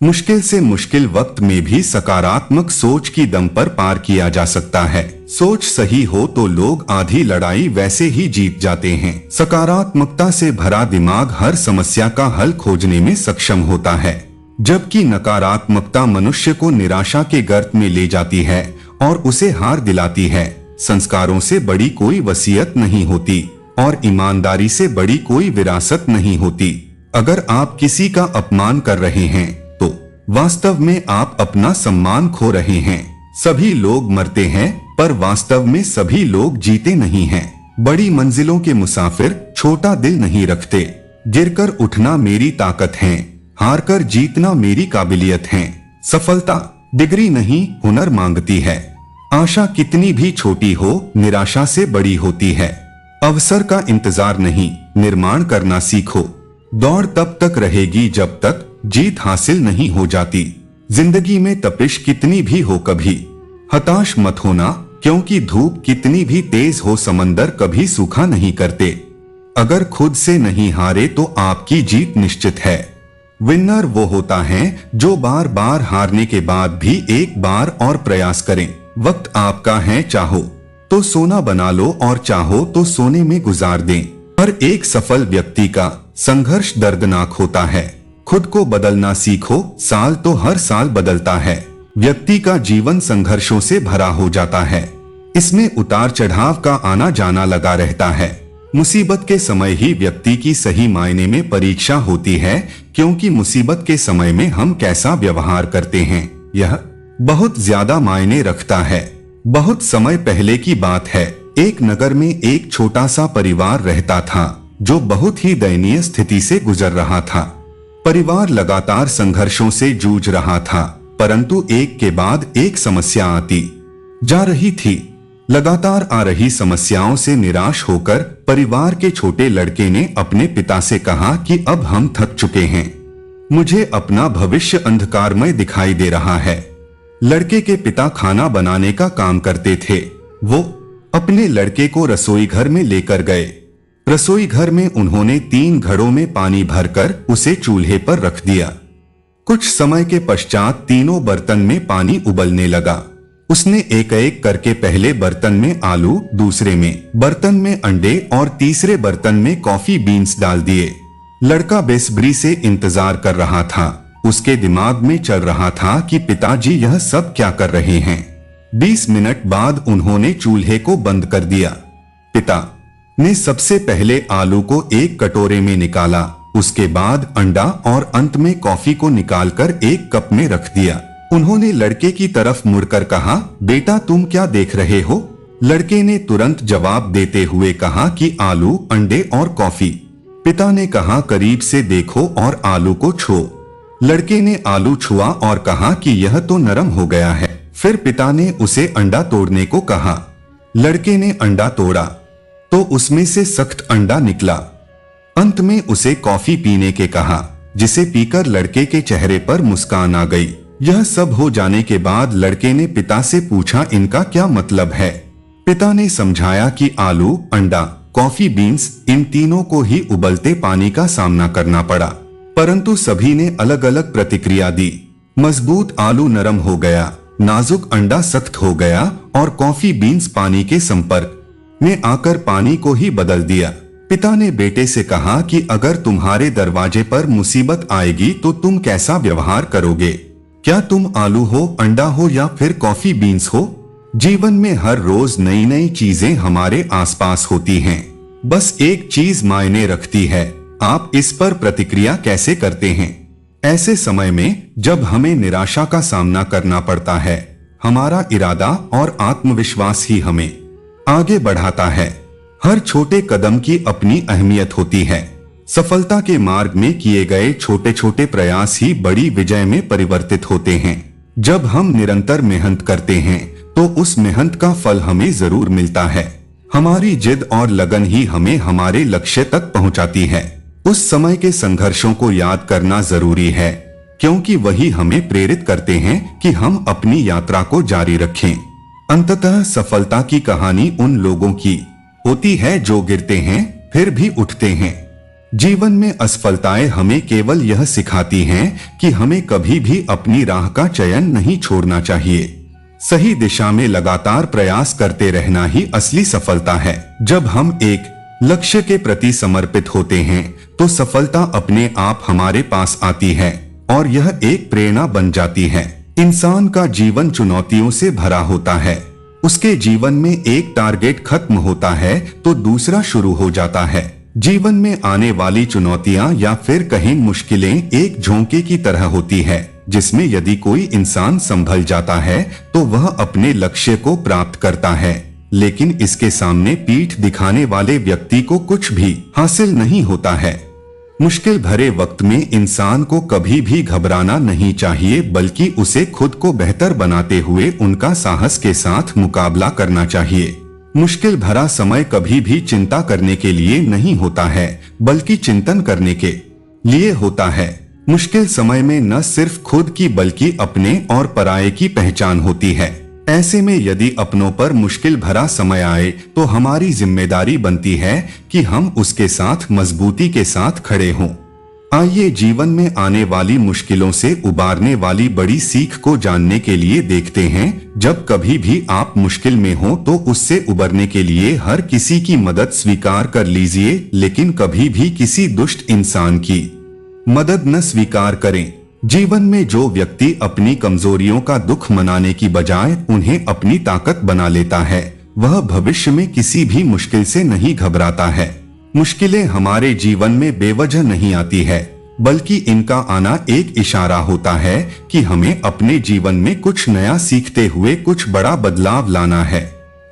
मुश्किल से मुश्किल वक्त में भी सकारात्मक सोच की दम पर पार किया जा सकता है। सोच सही हो तो लोग आधी लड़ाई वैसे ही जीत जाते हैं। सकारात्मकता से भरा दिमाग हर समस्या का हल खोजने में सक्षम होता है, जबकि नकारात्मकता मनुष्य को निराशा के गर्त में ले जाती है और उसे हार दिलाती है। संस्कारों से बड़ी कोई वसीयत नहीं होती और ईमानदारी से बड़ी कोई विरासत नहीं होती। अगर आप किसी का अपमान कर रहे हैं तो वास्तव में आप अपना सम्मान खो रहे हैं। सभी लोग मरते हैं पर वास्तव में सभी लोग जीते नहीं हैं। बड़ी मंजिलों के मुसाफिर छोटा दिल नहीं रखते। गिरकर उठना मेरी ताकत है, हारकर जीतना मेरी काबिलियत है। सफलता डिग्री नहीं हुनर मांगती है। आशा कितनी भी छोटी हो निराशा से बड़ी होती है। अवसर का इंतजार नहीं, निर्माण करना सीखो। दौड़ तब तक रहेगी जब तक जीत हासिल नहीं हो जाती। जिंदगी में तपिश कितनी भी हो कभी हताश मत होना, क्योंकि धूप कितनी भी तेज हो समंदर कभी सूखा नहीं करते। अगर खुद से नहीं हारे तो आपकी जीत निश्चित है। विनर वो होता है जो बार बार हारने के बाद भी एक बार और प्रयास करें। वक्त आपका है, चाहो तो सोना बना लो और चाहो तो सोने में गुजार दें। हर एक सफल व्यक्ति का संघर्ष दर्दनाक होता है। खुद को बदलना सीखो, साल तो हर साल बदलता है। व्यक्ति का जीवन संघर्षों से भरा हो जाता है। इसमें उतार चढ़ाव का आना जाना लगा रहता है। मुसीबत के समय ही व्यक्ति की सही मायने में परीक्षा होती है, क्योंकि मुसीबत के समय में हम कैसा व्यवहार करते हैं यह बहुत ज्यादा मायने रखता है। बहुत समय पहले की बात है, एक नगर में एक छोटा सा परिवार रहता था जो बहुत ही दयनीय स्थिति से गुजर रहा था। परिवार लगातार संघर्षों से जूझ रहा था, परंतु एक के बाद एक समस्या आती जा रही थी। लगातार आ रही समस्याओं से निराश होकर परिवार के छोटे लड़के ने अपने पिता से कहा कि अब हम थक चुके हैं, मुझे अपना भविष्य अंधकारमय दिखाई दे रहा है। लड़के के पिता खाना बनाने का काम करते थे। वो अपने लड़के को रसोई घर में लेकर गए। रसोई घर में उन्होंने 3 घड़ों में पानी भरकर उसे चूल्हे पर रख दिया। कुछ समय के पश्चात तीनों बर्तन में पानी उबलने लगा। उसने एक एक करके पहले बर्तन में आलू, दूसरे में बर्तन में अंडे और तीसरे बर्तन में कॉफी बीन्स डाल दिए। लड़का बेसब्री से इंतजार कर रहा था। उसके दिमाग में चल रहा था कि पिताजी यह सब क्या कर रहे हैं। 20 मिनट बाद उन्होंने चूल्हे को बंद कर दिया। पिता ने सबसे पहले आलू को एक कटोरे में निकाला, उसके बाद अंडा और अंत में कॉफी को निकालकर एक कप में रख दिया। उन्होंने लड़के की तरफ मुड़कर कहा, बेटा तुम क्या देख रहे हो? लड़के ने तुरंत जवाब देते हुए कहा कि आलू, अंडे और कॉफी। पिता ने कहा, करीब से देखो और आलू को छुओ। लड़के ने आलू छुआ और कहा कि यह तो नरम हो गया है। फिर पिता ने उसे अंडा तोड़ने को कहा। लड़के ने अंडा तोड़ा तो उसमें से सख्त अंडा निकला। अंत में उसे कॉफी पीने के कहा, जिसे पीकर लड़के के चेहरे पर मुस्कान आ गई। यह सब हो जाने के बाद लड़के ने पिता से पूछा, इनका क्या मतलब है? पिता ने समझाया कि आलू, अंडा, कॉफी बीन्स, इन तीनों को ही उबलते पानी का सामना करना पड़ा, परंतु सभी ने अलग अलग प्रतिक्रिया दी। मजबूत आलू नरम हो गया, नाजुक अंडा सख्त हो गया और कॉफी बीन्स पानी के संपर्क में आकर पानी को ही बदल दिया। पिता ने बेटे से कहा कि अगर तुम्हारे दरवाजे पर मुसीबत आएगी तो तुम कैसा व्यवहार करोगे? क्या तुम आलू हो, अंडा हो या फिर कॉफी बीन्स हो? जीवन में हर रोज नई नई चीजें हमारे आसपास होती हैं। बस एक चीज मायने रखती है, आप इस पर प्रतिक्रिया कैसे करते हैं। ऐसे समय में जब हमें निराशा का सामना करना पड़ता है, हमारा इरादा और आत्मविश्वास ही हमें आगे बढ़ाता है। हर छोटे कदम की अपनी अहमियत होती है। सफलता के मार्ग में किए गए छोटे छोटे प्रयास ही बड़ी विजय में परिवर्तित होते हैं। जब हम निरंतर मेहनत करते हैं तो उस मेहनत का फल हमें जरूर मिलता है। हमारी जिद और लगन ही हमें हमारे लक्ष्य तक पहुंचाती है। उस समय के संघर्षों को याद करना जरूरी है, क्योंकि वही हमें प्रेरित करते हैं कि हम अपनी यात्रा को जारी रखें। अंततः सफलता की कहानी उन लोगों की होती है जो गिरते हैं फिर भी उठते हैं। जीवन में असफलताएं हमें केवल यह सिखाती हैं कि हमें कभी भी अपनी राह का चयन नहीं छोड़ना चाहिए। सही दिशा में लगातार प्रयास करते रहना ही असली सफलता है। जब हम एक लक्ष्य के प्रति समर्पित होते हैं तो सफलता अपने आप हमारे पास आती है और यह एक प्रेरणा बन जाती है। इंसान का जीवन चुनौतियों से भरा होता है। उसके जीवन में एक टारगेट खत्म होता है तो दूसरा शुरू हो जाता है। जीवन में आने वाली चुनौतियां या फिर कहीं मुश्किलें एक झोंके की तरह होती है, जिसमें यदि कोई इंसान संभल जाता है तो वह अपने लक्ष्य को प्राप्त करता है, लेकिन इसके सामने पीठ दिखाने वाले व्यक्ति को कुछ भी हासिल नहीं होता है। मुश्किल भरे वक्त में इंसान को कभी भी घबराना नहीं चाहिए, बल्कि उसे खुद को बेहतर बनाते हुए उनका साहस के साथ मुकाबला करना चाहिए। मुश्किल भरा समय कभी भी चिंता करने के लिए नहीं होता है, बल्कि चिंतन करने के लिए होता है। मुश्किल समय में न सिर्फ खुद की बल्कि अपने और पराये की पहचान होती है। ऐसे में यदि अपनों पर मुश्किल भरा समय आए तो हमारी जिम्मेदारी बनती है कि हम उसके साथ मजबूती के साथ खड़े हों। आइए जीवन में आने वाली मुश्किलों से उबारने वाली बड़ी सीख को जानने के लिए देखते हैं। जब कभी भी आप मुश्किल में हो तो उससे उबरने के लिए हर किसी की मदद स्वीकार कर लीजिए, लेकिन कभी भी किसी दुष्ट इंसान की मदद न स्वीकार करें। जीवन में जो व्यक्ति अपनी कमजोरियों का दुख मनाने की बजाय उन्हें अपनी ताकत बना लेता है, वह भविष्य में किसी भी मुश्किल से नहीं घबराता है। मुश्किलें हमारे जीवन में बेवजह नहीं आती है, बल्कि इनका आना एक इशारा होता है कि हमें अपने जीवन में कुछ नया सीखते हुए कुछ बड़ा बदलाव लाना है।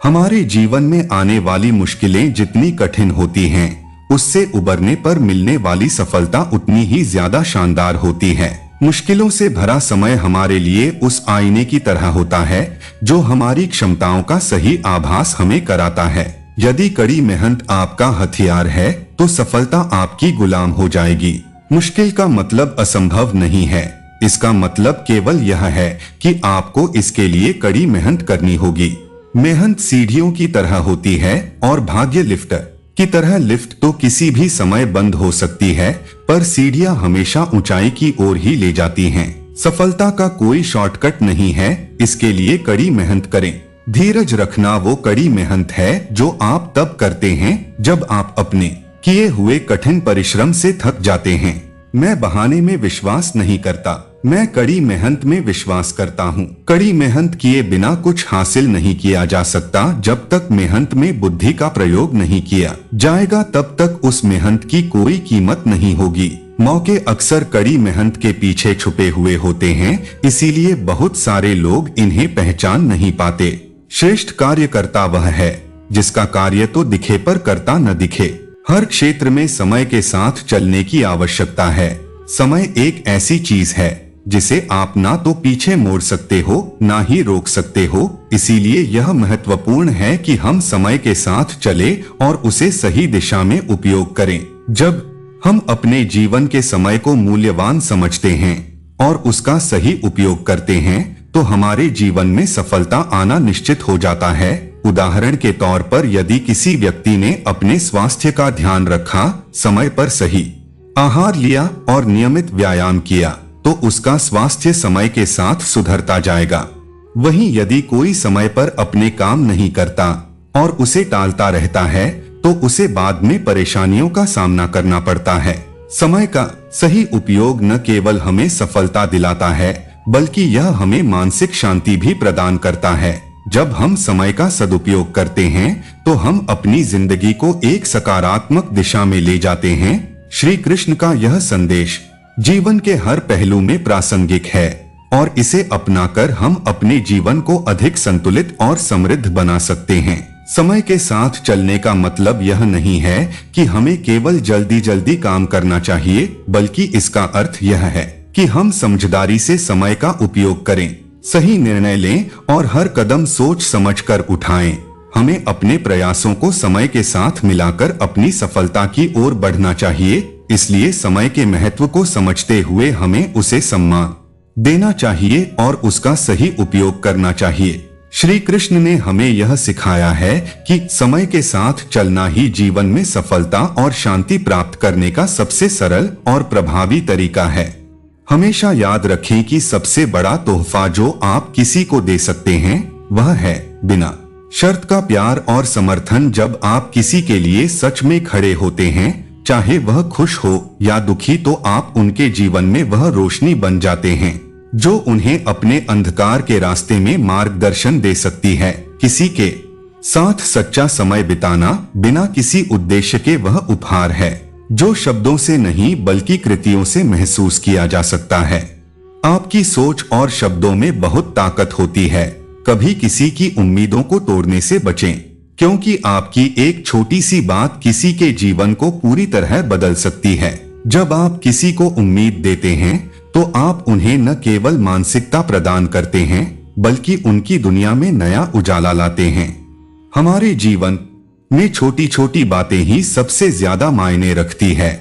हमारे जीवन में आने वाली मुश्किलें जितनी कठिन होती हैं, उससे उबरने पर मिलने वाली सफलता उतनी ही ज्यादा शानदार होती है। मुश्किलों से भरा समय हमारे लिए उस आईने की तरह होता है जो हमारी क्षमताओं का सही आभास हमें कराता है। यदि कड़ी मेहनत आपका हथियार है तो सफलता आपकी गुलाम हो जाएगी। मुश्किल का मतलब असंभव नहीं है, इसका मतलब केवल यह है कि आपको इसके लिए कड़ी मेहनत करनी होगी। मेहनत सीढ़ियों की तरह होती है और भाग्य लिफ्ट की तरह। लिफ्ट तो किसी भी समय बंद हो सकती है, पर सीढ़ियां हमेशा ऊंचाई की ओर ही ले जाती हैं। सफलता का कोई शॉर्टकट नहीं है, इसके लिए कड़ी मेहनत करें। धीरज रखना वो कड़ी मेहनत है जो आप तब करते हैं जब आप अपने किए हुए कठिन परिश्रम से थक जाते हैं। मैं बहाने में विश्वास नहीं करता, मैं कड़ी मेहनत में विश्वास करता हूँ। कड़ी मेहनत किए बिना कुछ हासिल नहीं किया जा सकता। जब तक मेहनत में बुद्धि का प्रयोग नहीं किया जाएगा, तब तक उस मेहनत की कोई कीमत नहीं होगी। मौके अक्सर कड़ी मेहनत के पीछे छुपे हुए होते हैं, इसीलिए बहुत सारे लोग इन्हें पहचान नहीं पाते। श्रेष्ठ कार्यकर्ता वह है जिसका कार्य तो दिखे पर करता न दिखे। हर क्षेत्र में समय के साथ चलने की आवश्यकता है। समय एक ऐसी चीज है जिसे आप ना तो पीछे मोड़ सकते हो, ना ही रोक सकते हो। इसीलिए यह महत्वपूर्ण है कि हम समय के साथ चले और उसे सही दिशा में उपयोग करें। जब हम अपने जीवन के समय को मूल्यवान समझते हैं और उसका सही उपयोग करते हैं तो हमारे जीवन में सफलता आना निश्चित हो जाता है। उदाहरण के तौर पर यदि किसी व्यक्ति ने अपने स्वास्थ्य का ध्यान रखा, समय पर सही आहार लिया और नियमित व्यायाम किया, तो उसका स्वास्थ्य समय के साथ सुधरता जाएगा। वहीं यदि कोई समय पर अपने काम नहीं करता और उसे टालता रहता है तो उसे बाद में परेशानियों का सामना करना पड़ता है। समय का सही उपयोग न केवल हमें सफलता दिलाता है, बल्कि यह हमें मानसिक शांति भी प्रदान करता है। जब हम समय का सदुपयोग करते हैं तो हम अपनी जिंदगी को एक सकारात्मक दिशा में ले जाते हैं। श्री कृष्ण का यह संदेश जीवन के हर पहलू में प्रासंगिक है और इसे अपनाकर हम अपने जीवन को अधिक संतुलित और समृद्ध बना सकते हैं। समय के साथ चलने का मतलब यह नहीं है कि हमें केवल जल्दी जल्दी काम करना चाहिए, बल्कि इसका अर्थ यह है कि हम समझदारी से समय का उपयोग करें, सही निर्णय लें और हर कदम सोच समझकर उठाएं। हमें अपने प्रयासों को समय के साथ मिलाकर अपनी सफलता की ओर बढ़ना चाहिए। इसलिए समय के महत्व को समझते हुए हमें उसे सम्मान देना चाहिए और उसका सही उपयोग करना चाहिए। श्री कृष्ण ने हमें यह सिखाया है कि समय के साथ चलना ही जीवन में सफलता और शांति प्राप्त करने का सबसे सरल और प्रभावी तरीका है। हमेशा याद रखें कि सबसे बड़ा तोहफा जो आप किसी को दे सकते हैं वह है बिना शर्त का प्यार और समर्थन। जब आप किसी के लिए सच में खड़े होते हैं, चाहे वह खुश हो या दुखी, तो आप उनके जीवन में वह रोशनी बन जाते हैं जो उन्हें अपने अंधकार के रास्ते में मार्गदर्शन दे सकती है। किसी के साथ सच्चा समय बिताना बिना किसी उद्देश्य के वह उपहार है जो शब्दों से नहीं बल्कि कृतियों से महसूस किया जा सकता है। आपकी सोच और शब्दों में बहुत ताकत होती है। कभी किसी की उम्मीदों को तोड़ने से बचें, क्योंकि आपकी एक छोटी सी बात किसी के जीवन को पूरी तरह बदल सकती है। जब आप किसी को उम्मीद देते हैं तो आप उन्हें न केवल मानसिकता प्रदान करते हैं बल्कि उनकी दुनिया में नया उजाला लाते हैं। हमारे जीवन में छोटी छोटी बातें ही सबसे ज्यादा मायने रखती है।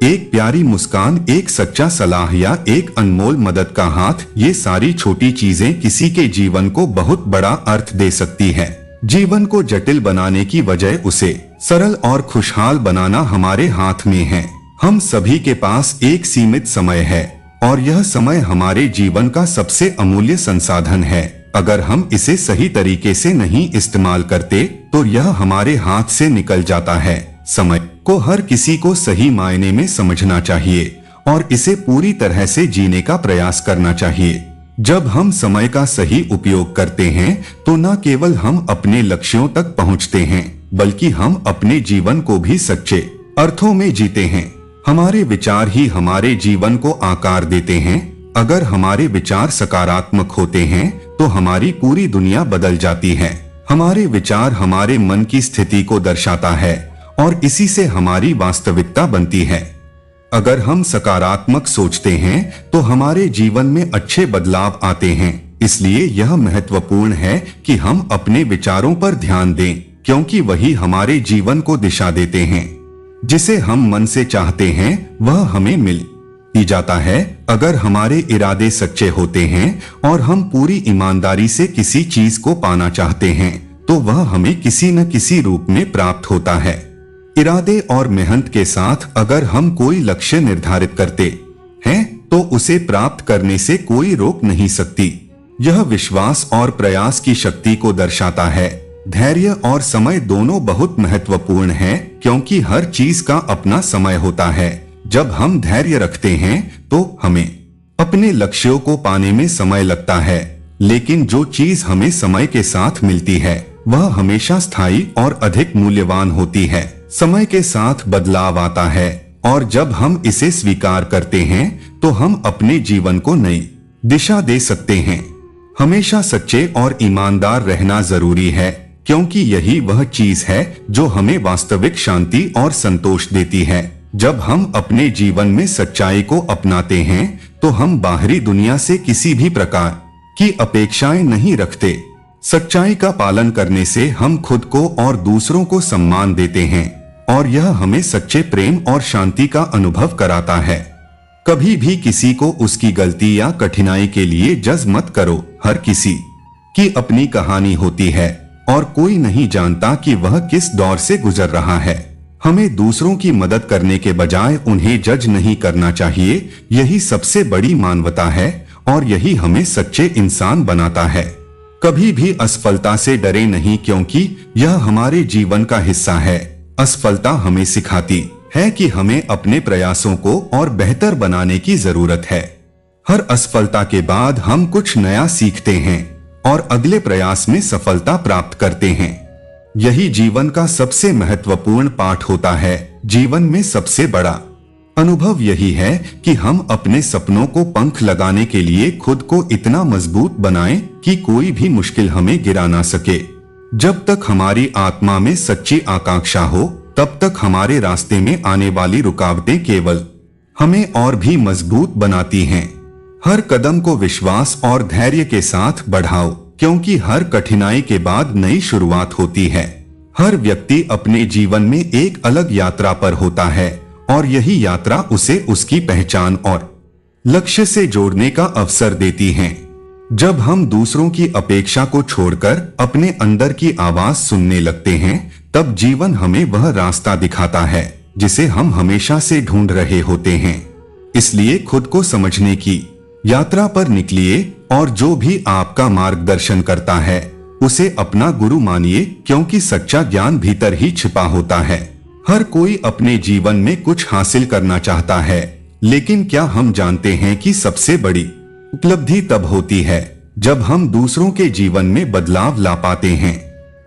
एक प्यारी मुस्कान, एक सच्चा सलाह या एक अनमोल मदद का हाथ, ये सारी छोटी चीजें किसी के जीवन को बहुत बड़ा अर्थ दे सकती है। जीवन को जटिल बनाने की बजाय उसे सरल और खुशहाल बनाना हमारे हाथ में है। हम सभी के पास एक सीमित समय है और यह समय हमारे जीवन का सबसे अमूल्य संसाधन है। अगर हम इसे सही तरीके से नहीं इस्तेमाल करते तो यह हमारे हाथ से निकल जाता है। समय को हर किसी को सही मायने में समझना चाहिए और इसे पूरी तरह से जीने का प्रयास करना चाहिए। जब हम समय का सही उपयोग करते हैं तो न केवल हम अपने लक्ष्यों तक पहुंचते हैं बल्कि हम अपने जीवन को भी सच्चे अर्थों में जीते हैं। हमारे विचार ही हमारे जीवन को आकार देते हैं। अगर हमारे विचार सकारात्मक होते हैं तो हमारी पूरी दुनिया बदल जाती है। हमारे विचार हमारे मन की स्थिति को दर्शाता है और इसी से हमारी वास्तविकता बनती है। अगर हम सकारात्मक सोचते हैं तो हमारे जीवन में अच्छे बदलाव आते हैं। इसलिए यह महत्वपूर्ण है कि हम अपने विचारों पर ध्यान दें, क्योंकि वही हमारे जीवन को दिशा देते हैं। जिसे हम मन से चाहते हैं वह हमें मिल ही जाता है। अगर हमारे इरादे सच्चे होते हैं और हम पूरी ईमानदारी से किसी चीज को पाना चाहते हैं तो वह हमें किसी न किसी रूप में प्राप्त होता है। इरादे और मेहनत के साथ अगर हम कोई लक्ष्य निर्धारित करते हैं तो उसे प्राप्त करने से कोई रोक नहीं सकती। यह विश्वास और प्रयास की शक्ति को दर्शाता है। धैर्य और समय दोनों बहुत महत्वपूर्ण हैं, क्योंकि हर चीज का अपना समय होता है। जब हम धैर्य रखते हैं तो हमें अपने लक्ष्यों को पाने में समय लगता है, लेकिन जो चीज हमें समय के साथ मिलती है वह हमेशा स्थायी और अधिक मूल्यवान होती है। समय के साथ बदलाव आता है और जब हम इसे स्वीकार करते हैं तो हम अपने जीवन को नई दिशा दे सकते हैं। हमेशा सच्चे और ईमानदार रहना जरूरी है, क्योंकि यही वह चीज है जो हमें वास्तविक शांति और संतोष देती है। जब हम अपने जीवन में सच्चाई को अपनाते हैं तो हम बाहरी दुनिया से किसी भी प्रकार की अपेक्षाएं नहीं रखते। सच्चाई का पालन करने से हम खुद को और दूसरों को सम्मान देते हैं और यह हमें सच्चे प्रेम और शांति का अनुभव कराता है। कभी भी किसी को उसकी गलती या कठिनाई के लिए जज मत करो। हर किसी की अपनी कहानी होती है और कोई नहीं जानता कि वह किस दौर से गुजर रहा है। हमें दूसरों की मदद करने के बजाय उन्हें जज नहीं करना चाहिए। यही सबसे बड़ी मानवता है और यही हमें सच्चे इंसान बनाता है। कभी भी असफलता से डरे नहीं, क्योंकि यह हमारे जीवन का हिस्सा है। असफलता हमें सिखाती है कि हमें अपने प्रयासों को और बेहतर बनाने की जरूरत है। हर असफलता के बाद हम कुछ नया सीखते हैं और अगले प्रयास में सफलता प्राप्त करते हैं। यही जीवन का सबसे महत्वपूर्ण पाठ होता है। जीवन में सबसे बड़ा अनुभव यही है कि हम अपने सपनों को पंख लगाने के लिए खुद को इतना मजबूत बनाएं कि कोई भी मुश्किल हमें गिरा ना सके। जब तक हमारी आत्मा में सच्ची आकांक्षा हो, तब तक हमारे रास्ते में आने वाली रुकावटें केवल हमें और भी मजबूत बनाती हैं। हर कदम को विश्वास और धैर्य के साथ बढ़ाओ, क्योंकि हर कठिनाई के बाद नई शुरुआत होती है। हर व्यक्ति अपने जीवन में एक अलग यात्रा पर होता है और यही यात्रा उसे उसकी पहचान और लक्ष्य से जोड़ने का अवसर देती है। जब हम दूसरों की अपेक्षा को छोड़कर अपने अंदर की आवाज सुनने लगते हैं, तब जीवन हमें वह रास्ता दिखाता है जिसे हम हमेशा से ढूंढ रहे होते हैं। इसलिए खुद को समझने की यात्रा पर निकलिए और जो भी आपका मार्गदर्शन करता है उसे अपना गुरु मानिए, क्योंकि सच्चा ज्ञान भीतर ही छिपा होता है। हर कोई अपने जीवन में कुछ हासिल करना चाहता है, लेकिन क्या हम जानते हैं कि सबसे बड़ी उपलब्धि तब होती है जब हम दूसरों के जीवन में बदलाव ला पाते हैं।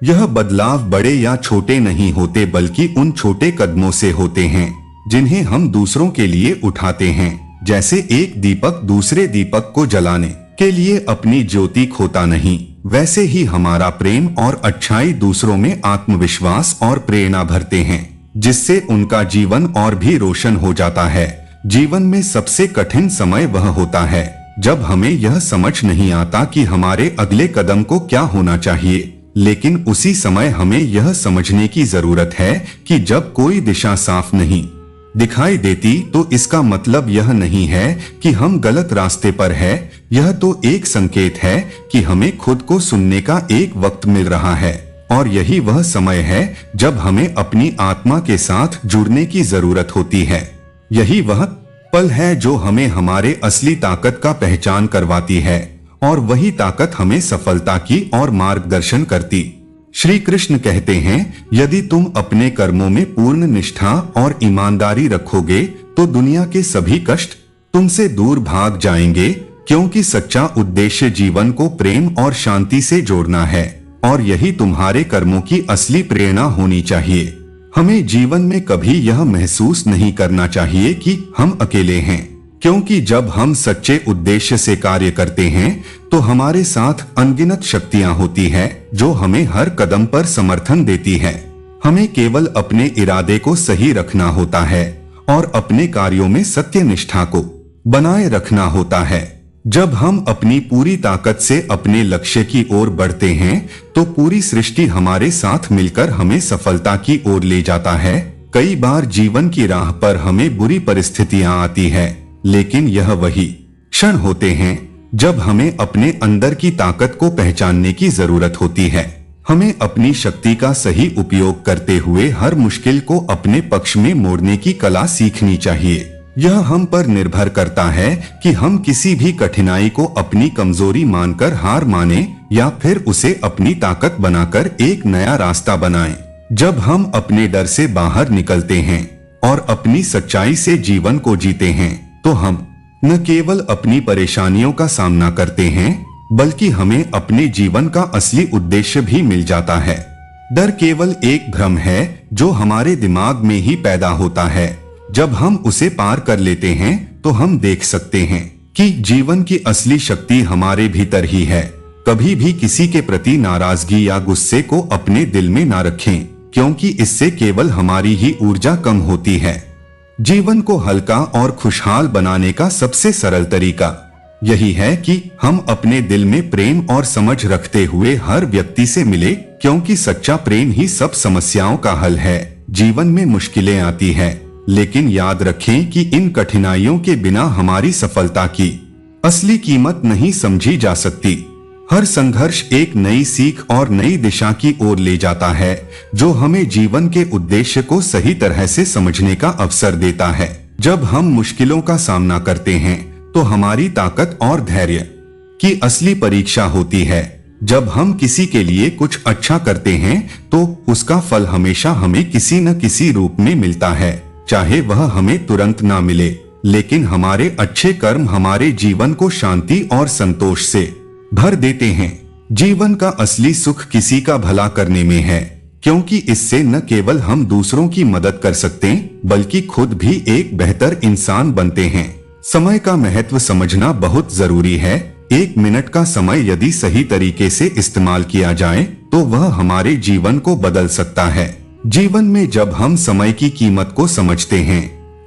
यह बदलाव बड़े या छोटे नहीं होते, बल्कि उन छोटे कदमों से होते हैं जिन्हें हम दूसरों के लिए उठाते हैं। जैसे एक दीपक दूसरे दीपक को जलाने के लिए अपनी ज्योति खोता नहीं, वैसे ही हमारा प्रेम और अच्छाई दूसरों में आत्मविश्वास और प्रेरणा भरते हैं, जिससे उनका जीवन और भी रोशन हो जाता है। जीवन में सबसे कठिन समय वह होता है जब हमें यह समझ नहीं आता कि हमारे अगले कदम को क्या होना चाहिए, लेकिन उसी समय हमें यह समझने की जरूरत है कि जब कोई दिशा साफ नहीं दिखाई देती तो इसका मतलब यह नहीं है कि हम गलत रास्ते पर हैं। यह तो एक संकेत है कि हमें खुद को सुनने का एक वक्त मिल रहा है, और यही वह समय है जब हमें अपनी आत्मा के साथ जुड़ने की जरूरत होती है। यही वह पल है जो हमें हमारे असली ताकत का पहचान करवाती है, और वही ताकत हमें सफलता की और मार्गदर्शन करती। श्री कृष्ण कहते हैं, यदि तुम अपने कर्मों में पूर्ण निष्ठा और ईमानदारी रखोगे तो दुनिया के सभी कष्ट तुमसे दूर भाग जाएंगे, क्योंकि सच्चा उद्देश्य जीवन को प्रेम और शांति से जोड़ना है, और यही तुम्हारे कर्मों की असली प्रेरणा होनी चाहिए। हमें जीवन में कभी यह महसूस नहीं करना चाहिए कि हम अकेले हैं, क्योंकि जब हम सच्चे उद्देश्य से कार्य करते हैं तो हमारे साथ अनगिनत शक्तियां होती है जो हमें हर कदम पर समर्थन देती है। हमें केवल अपने इरादे को सही रखना होता है और अपने कार्यों में सत्यनिष्ठा को बनाए रखना होता है। जब हम अपनी पूरी ताकत से अपने लक्ष्य की ओर बढ़ते हैं तो पूरी सृष्टि हमारे साथ मिलकर हमें सफलता की ओर ले जाता है। कई बार जीवन की राह पर हमें बुरी परिस्थितियां आती है, लेकिन यह वही क्षण होते हैं जब हमें अपने अंदर की ताकत को पहचानने की जरूरत होती है। हमें अपनी शक्ति का सही उपयोग करते हुए हर मुश्किल को अपने पक्ष में मोड़ने की कला सीखनी चाहिए। यह हम पर निर्भर करता है कि हम किसी भी कठिनाई को अपनी कमजोरी मानकर हार माने या फिर उसे अपनी ताकत बनाकर एक नया रास्ता बनाएं। जब हम अपने डर से बाहर निकलते हैं और अपनी सच्चाई से जीवन को जीते हैं तो हम न केवल अपनी परेशानियों का सामना करते हैं, बल्कि हमें अपने जीवन का असली उद्देश्य भी मिल जाता है। डर केवल एक भ्रम है जो हमारे दिमाग में ही पैदा होता है। जब हम उसे पार कर लेते हैं तो हम देख सकते हैं कि जीवन की असली शक्ति हमारे भीतर ही है। कभी भी किसी के प्रति नाराजगी या गुस्से को अपने दिल में ना रखें, क्योंकि इससे केवल हमारी ही ऊर्जा कम होती है। जीवन को हल्का और खुशहाल बनाने का सबसे सरल तरीका यही है कि हम अपने दिल में प्रेम और समझ रखते हुए हर व्यक्ति से मिले, क्योंकि सच्चा प्रेम ही सब समस्याओं का हल है। जीवन में मुश्किलें आती हैं, लेकिन याद रखें कि इन कठिनाइयों के बिना हमारी सफलता की असली कीमत नहीं समझी जा सकती। हर संघर्ष एक नई सीख और नई दिशा की ओर ले जाता है, जो हमें जीवन के उद्देश्य को सही तरह से समझने का अवसर देता है। जब हम मुश्किलों का सामना करते हैं तो हमारी ताकत और धैर्य की असली परीक्षा होती है। जब हम किसी के लिए कुछ अच्छा करते हैं तो उसका फल हमेशा हमें किसी न किसी रूप में मिलता है, चाहे वह हमें तुरंत ना मिले, लेकिन हमारे अच्छे कर्म हमारे जीवन को शांति और संतोष से भर देते हैं। जीवन का असली सुख किसी का भला करने में है, क्योंकि इससे न केवल हम दूसरों की मदद कर सकते बल्कि खुद भी एक बेहतर इंसान बनते हैं। समय का महत्व समझना बहुत जरूरी है। 1 मिनट का समय यदि सही तरीके से इस्तेमाल किया जाए तो वह हमारे जीवन को बदल सकता है। जीवन में जब हम समय की कीमत को समझते हैं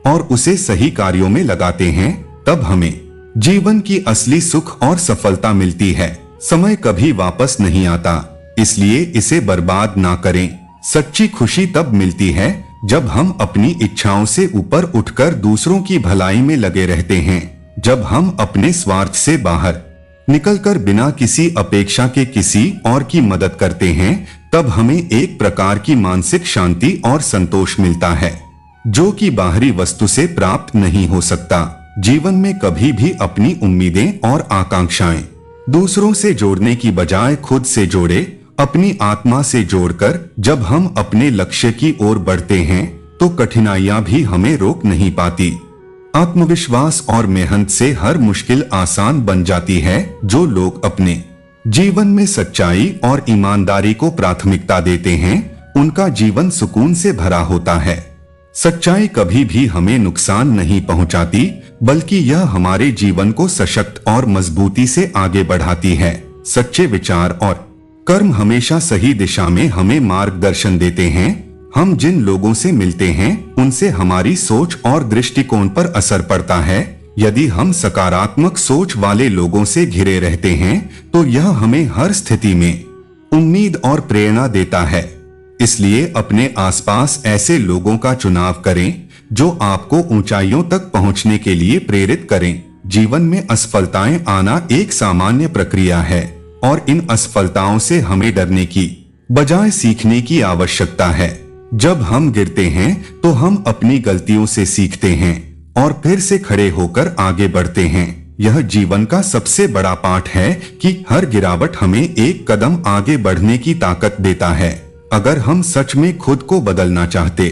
और उसे सही कार्यों में लगाते हैं, तब हमें जीवन की असली सुख और सफलता मिलती है। समय कभी वापस नहीं आता, इसलिए इसे बर्बाद ना करें। सच्ची खुशी तब मिलती है जब हम अपनी इच्छाओं से ऊपर उठकर दूसरों की भलाई में लगे रहते हैं। जब हम अपने स्वार्थ से बाहर निकलकर बिना किसी अपेक्षा के किसी और की मदद करते हैं, तब हमें एक प्रकार की मानसिक शांति और संतोष मिलता है जो कि बाहरी वस्तु से प्राप्त नहीं हो सकता। जीवन में कभी भी अपनी उम्मीदें और आकांक्षाएं दूसरों से जोड़ने की बजाय खुद से जोड़े, अपनी आत्मा से जोड़कर जब हम अपने लक्ष्य की ओर बढ़ते हैं तो कठिनाइयां भी हमें रोक नहीं पाती। आत्मविश्वास और मेहनत से हर मुश्किल आसान बन जाती है। जो लोग अपने जीवन में सच्चाई और ईमानदारी को प्राथमिकता देते हैं, उनका जीवन सुकून से भरा होता है। सच्चाई कभी भी हमें नुकसान नहीं पहुंचाती, बल्कि यह हमारे जीवन को सशक्त और मजबूती से आगे बढ़ाती है। सच्चे विचार और कर्म हमेशा सही दिशा में हमें मार्गदर्शन देते हैं। हम जिन लोगों से मिलते हैं उनसे हमारी सोच और दृष्टिकोण पर असर पड़ता है। यदि हम सकारात्मक सोच वाले लोगों से घिरे रहते हैं तो यह हमें हर स्थिति में उम्मीद और प्रेरणा देता है। इसलिए अपने आसपास ऐसे लोगों का चुनाव करें जो आपको ऊंचाइयों तक पहुंचने के लिए प्रेरित करें। जीवन में असफलताएं आना एक सामान्य प्रक्रिया है और इन असफलताओं से हमें डरने की बजाय सीखने की आवश्यकता है। जब हम गिरते हैं तो हम अपनी गलतियों से सीखते हैं और फिर से खड़े होकर आगे बढ़ते हैं। यह जीवन का सबसे बड़ा पाठ है कि हर गिरावट हमें एक कदम आगे बढ़ने की ताकत देता है। अगर हम सच में खुद को बदलना चाहते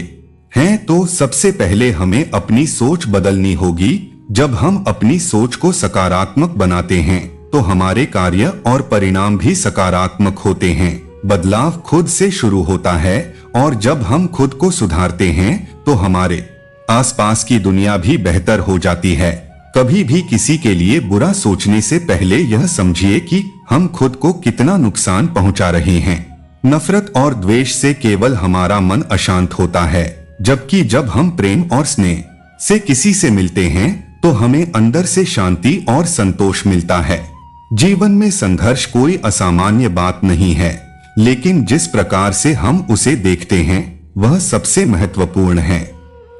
हैं तो सबसे पहले हमें अपनी सोच बदलनी होगी। जब हम अपनी सोच को सकारात्मक बनाते हैं तो हमारे कार्य और परिणाम भी सकारात्मक होते हैं। बदलाव खुद से शुरू होता है और जब हम खुद को सुधारते हैं तो हमारे आसपास की दुनिया भी बेहतर हो जाती है। कभी भी किसी के लिए बुरा सोचने से पहले यह समझिए कि हम खुद को कितना नुकसान पहुंचा रहे हैं। नफरत और द्वेष से केवल हमारा मन अशांत होता है, जबकि जब हम प्रेम और स्नेह से किसी से मिलते हैं तो हमें अंदर से शांति और संतोष मिलता है। जीवन में संघर्ष कोई असामान्य बात नहीं है, लेकिन जिस प्रकार से हम उसे देखते हैं वह सबसे महत्वपूर्ण है।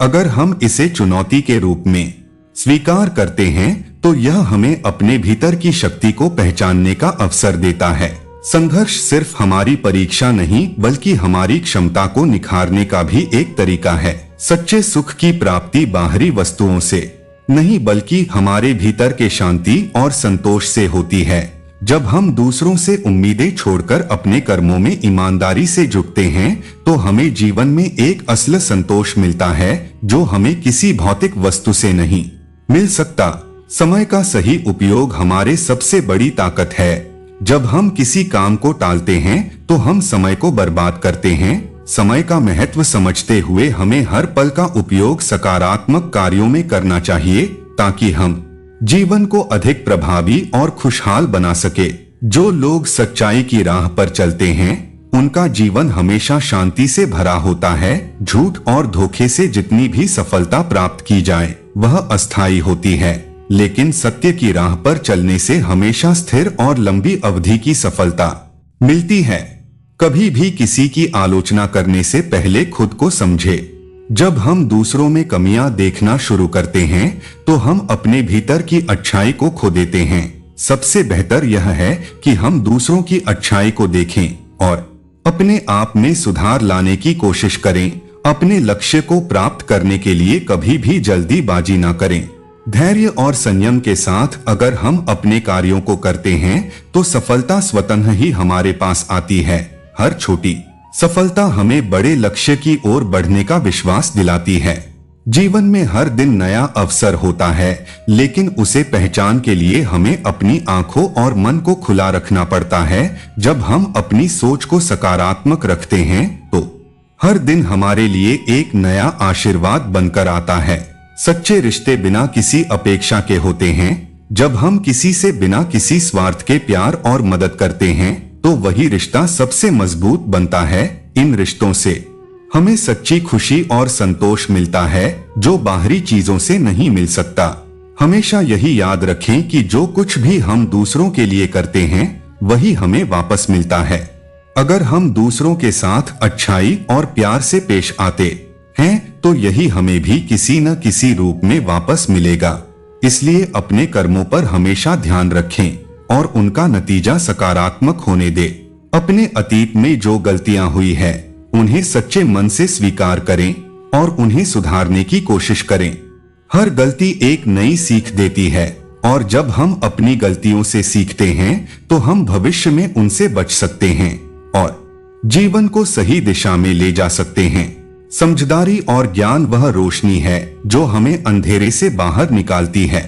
अगर हम इसे चुनौती के रूप में स्वीकार करते हैं तो यह हमें अपने भीतर की शक्ति को पहचानने का अवसर देता है। संघर्ष सिर्फ हमारी परीक्षा नहीं बल्कि हमारी क्षमता को निखारने का भी एक तरीका है। सच्चे सुख की प्राप्ति बाहरी वस्तुओं से नहीं बल्कि हमारे भीतर के शांति और संतोष से होती है। जब हम दूसरों से उम्मीदें छोड़कर अपने कर्मों में ईमानदारी से जुटते हैं तो हमें जीवन में एक असली संतोष मिलता है जो हमें किसी भौतिक वस्तु से नहीं मिल सकता। समय का सही उपयोग हमारे सबसे बड़ी ताकत है। जब हम किसी काम को टालते हैं तो हम समय को बर्बाद करते हैं। समय का महत्व समझते हुए हमें हर पल का उपयोग सकारात्मक कार्यों में करना चाहिए ताकि हम जीवन को अधिक प्रभावी और खुशहाल बना सके। जो लोग सच्चाई की राह पर चलते हैं उनका जीवन हमेशा शांति से भरा होता है। झूठ और धोखे से जितनी भी सफलता प्राप्त की जाए वह अस्थायी होती है, लेकिन सत्य की राह पर चलने से हमेशा स्थिर और लंबी अवधि की सफलता मिलती है। कभी भी किसी की आलोचना करने से पहले खुद को समझे। जब हम दूसरों में कमियां देखना शुरू करते हैं तो हम अपने भीतर की अच्छाई को खो देते हैं। सबसे बेहतर यह है कि हम दूसरों की अच्छाई को देखें और अपने आप में सुधार लाने की कोशिश करें। अपने लक्ष्य को प्राप्त करने के लिए कभी भी जल्दीबाजी न करें। धैर्य और संयम के साथ अगर हम अपने कार्यों को करते हैं तो सफलता स्वतः ही हमारे पास आती है। हर छोटी सफलता हमें बड़े लक्ष्य की ओर बढ़ने का विश्वास दिलाती है। जीवन में हर दिन नया अवसर होता है, लेकिन उसे पहचान के लिए हमें अपनी आंखों और मन को खुला रखना पड़ता है। जब हम अपनी सोच को सकारात्मक रखते हैं तो हर दिन हमारे लिए एक नया आशीर्वाद बनकर आता है। सच्चे रिश्ते बिना किसी अपेक्षा के होते हैं। जब हम किसी से बिना किसी स्वार्थ के प्यार और मदद करते हैं तो वही रिश्ता सबसे मजबूत बनता है। इन रिश्तों से हमें सच्ची खुशी और संतोष मिलता है जो बाहरी चीजों से नहीं मिल सकता। हमेशा यही याद रखें कि जो कुछ भी हम दूसरों के लिए करते हैं वही हमें वापस मिलता है। अगर हम दूसरों के साथ अच्छाई और प्यार से पेश आते हैं तो यही हमें भी किसी न किसी रूप में वापस मिलेगा। इसलिए अपने कर्मों पर हमेशा ध्यान रखें। और उनका नतीजा सकारात्मक होने दे। अपने अतीत में जो गलतियां हुई है उन्हें सच्चे मन से स्वीकार करें और उन्हें सुधारने की कोशिश करें। हर गलती एक नई सीख देती है और जब हम अपनी गलतियों से सीखते हैं तो हम भविष्य में उनसे बच सकते हैं और जीवन को सही दिशा में ले जा सकते हैं। समझदारी और ज्ञान वह रोशनी है जो हमें अंधेरे से बाहर निकालती है।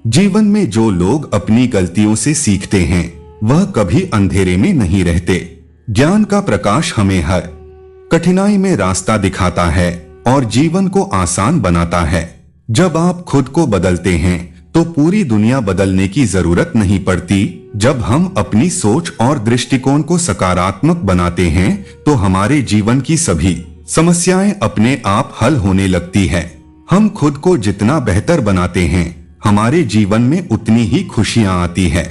जीवन में जो लोग अपनी गलतियों से सीखते हैं वह कभी अंधेरे में नहीं रहते। ज्ञान का प्रकाश हमें हर कठिनाई में रास्ता दिखाता है और जीवन को आसान बनाता है। जब आप खुद को बदलते हैं तो पूरी दुनिया बदलने की जरूरत नहीं पड़ती। जब हम अपनी सोच और दृष्टिकोण को सकारात्मक बनाते हैं तो हमारे जीवन की सभी समस्याएं अपने आप हल होने लगती है। हम खुद को जितना बेहतर बनाते हैं हमारे जीवन में उतनी ही खुशियां आती है।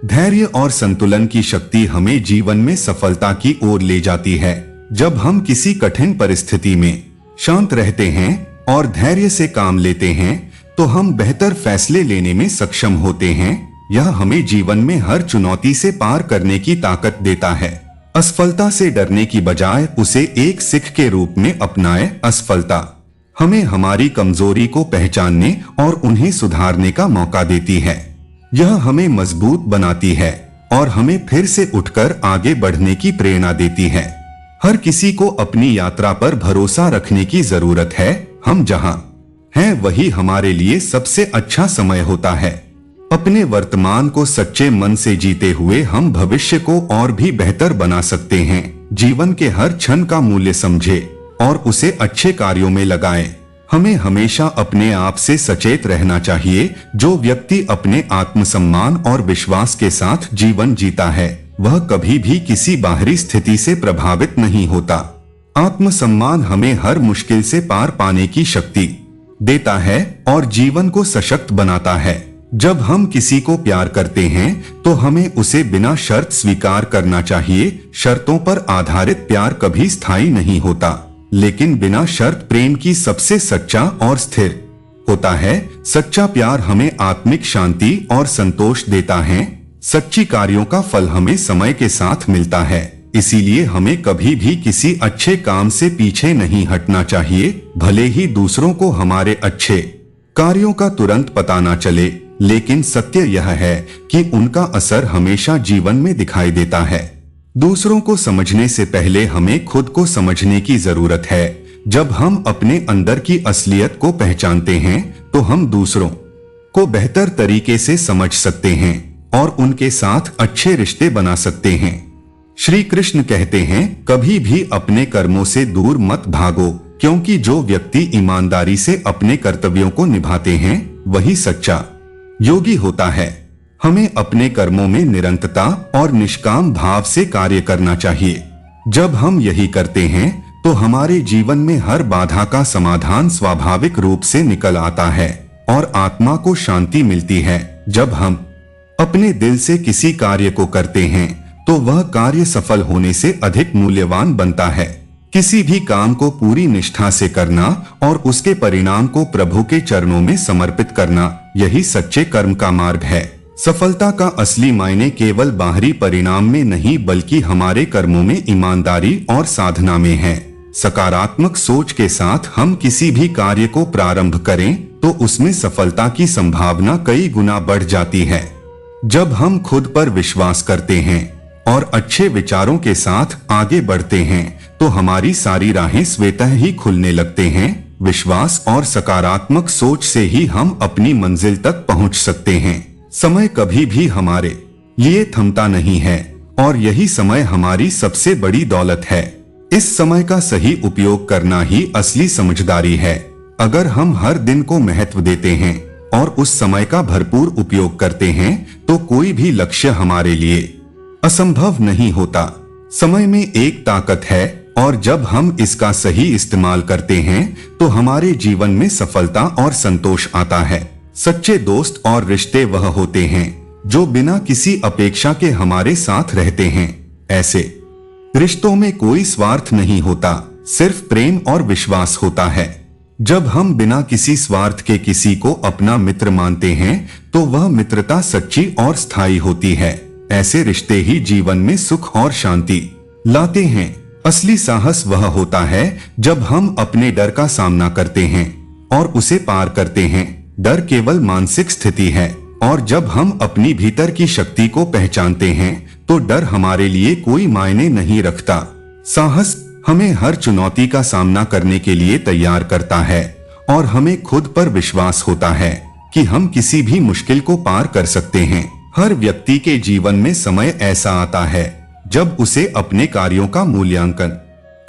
धैर्य और संतुलन की शक्ति हमें जीवन में सफलता की ओर ले जाती है। जब हम किसी कठिन परिस्थिति में शांत रहते हैं और धैर्य से काम लेते हैं तो हम बेहतर फैसले लेने में सक्षम होते हैं। यह हमें जीवन में हर चुनौती से पार करने की ताकत देता है। असफलता से डरने की बजाय उसे एक सीख के रूप में अपनाएं। असफलता हमें हमारी कमजोरी को पहचानने और उन्हें सुधारने का मौका देती है। यह हमें मजबूत बनाती है और हमें फिर से उठकर आगे बढ़ने की प्रेरणा देती है। हर किसी को अपनी यात्रा पर भरोसा रखने की जरूरत है। हम जहां हैं वही हमारे लिए सबसे अच्छा समय होता है। अपने वर्तमान को सच्चे मन से जीते हुए हम भविष्य को और भी बेहतर बना सकते हैं। जीवन के हर क्षण का मूल्य समझे और उसे अच्छे कार्यों में लगाएं। हमें हमेशा अपने आप से सचेत रहना चाहिए। जो व्यक्ति अपने आत्मसम्मान और विश्वास के साथ जीवन जीता है वह कभी भी किसी बाहरी स्थिति से प्रभावित नहीं होता। आत्मसम्मान हमें हर मुश्किल से पार पाने की शक्ति देता है और जीवन को सशक्त बनाता है। जब हम किसी को प्यार करते हैं तो हमें उसे बिना शर्त स्वीकार करना चाहिए। शर्तों पर आधारित प्यार कभी स्थायी नहीं होता, लेकिन बिना शर्त प्रेम की सबसे सच्चा और स्थिर होता है। सच्चा प्यार हमें आत्मिक शांति और संतोष देता है। सच्ची कार्यों का फल हमें समय के साथ मिलता है। इसीलिए हमें कभी भी किसी अच्छे काम से पीछे नहीं हटना चाहिए। भले ही दूसरों को हमारे अच्छे कार्यों का तुरंत पता न चले, लेकिन सत्य यह है कि उनका असर हमेशा जीवन में दिखाई देता है। दूसरों को समझने से पहले हमें खुद को समझने की जरूरत है। जब हम अपने अंदर की असलियत को पहचानते हैं तो हम दूसरों को बेहतर तरीके से समझ सकते हैं और उनके साथ अच्छे रिश्ते बना सकते हैं। श्री कृष्ण कहते हैं, कभी भी अपने कर्मों से दूर मत भागो, क्योंकि जो व्यक्ति ईमानदारी से अपने कर्तव्यों को निभाते हैं वही सच्चा योगी होता है। हमें अपने कर्मों में निरंतरता और निष्काम भाव से कार्य करना चाहिए। जब हम यही करते हैं तो हमारे जीवन में हर बाधा का समाधान स्वाभाविक रूप से निकल आता है और आत्मा को शांति मिलती है। जब हम अपने दिल से किसी कार्य को करते हैं तो वह कार्य सफल होने से अधिक मूल्यवान बनता है। किसी भी काम को पूरी निष्ठा से करना और उसके परिणाम को प्रभु के चरणों में समर्पित करना, यही सच्चे कर्म का मार्ग है। सफलता का असली मायने केवल बाहरी परिणाम में नहीं बल्कि हमारे कर्मों में ईमानदारी और साधना में है। सकारात्मक सोच के साथ हम किसी भी कार्य को प्रारंभ करें तो उसमें सफलता की संभावना कई गुना बढ़ जाती है। जब हम खुद पर विश्वास करते हैं और अच्छे विचारों के साथ आगे बढ़ते हैं तो हमारी सारी राहें स्वतः ही खुलने लगते हैं। विश्वास और सकारात्मक सोच से ही हम अपनी मंजिल तक पहुंच सकते हैं। समय कभी भी हमारे लिए थमता नहीं है और यही समय हमारी सबसे बड़ी दौलत है। इस समय का सही उपयोग करना ही असली समझदारी है। अगर हम हर दिन को महत्व देते हैं और उस समय का भरपूर उपयोग करते हैं तो कोई भी लक्ष्य हमारे लिए असंभव नहीं होता। समय में एक ताकत है और जब हम इसका सही इस्तेमाल करते हैं तो हमारे जीवन में सफलता और संतोष आता है। सच्चे दोस्त और रिश्ते वह होते हैं जो बिना किसी अपेक्षा के हमारे साथ रहते हैं। ऐसे रिश्तों में कोई स्वार्थ नहीं होता, सिर्फ प्रेम और विश्वास होता है। जब हम बिना किसी स्वार्थ के किसी को अपना मित्र मानते हैं तो वह मित्रता सच्ची और स्थायी होती है। ऐसे रिश्ते ही जीवन में सुख और शांति लाते हैं। असली साहस वह होता है जब हम अपने डर का सामना करते हैं और उसे पार करते हैं। डर केवल मानसिक स्थिति है और जब हम अपनी भीतर की शक्ति को पहचानते हैं तो डर हमारे लिए कोई मायने नहीं रखता। साहस हमें हर चुनौती का सामना करने के लिए तैयार करता है और हमें खुद पर विश्वास होता है कि हम किसी भी मुश्किल को पार कर सकते हैं। हर व्यक्ति के जीवन में समय ऐसा आता है जब उसे अपने कार्यों का मूल्यांकन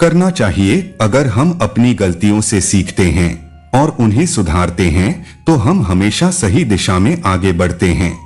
करना चाहिए। अगर हम अपनी गलतियों से सीखते हैं और उन्हें सुधारते हैं तो हम हमेशा सही दिशा में आगे बढ़ते हैं।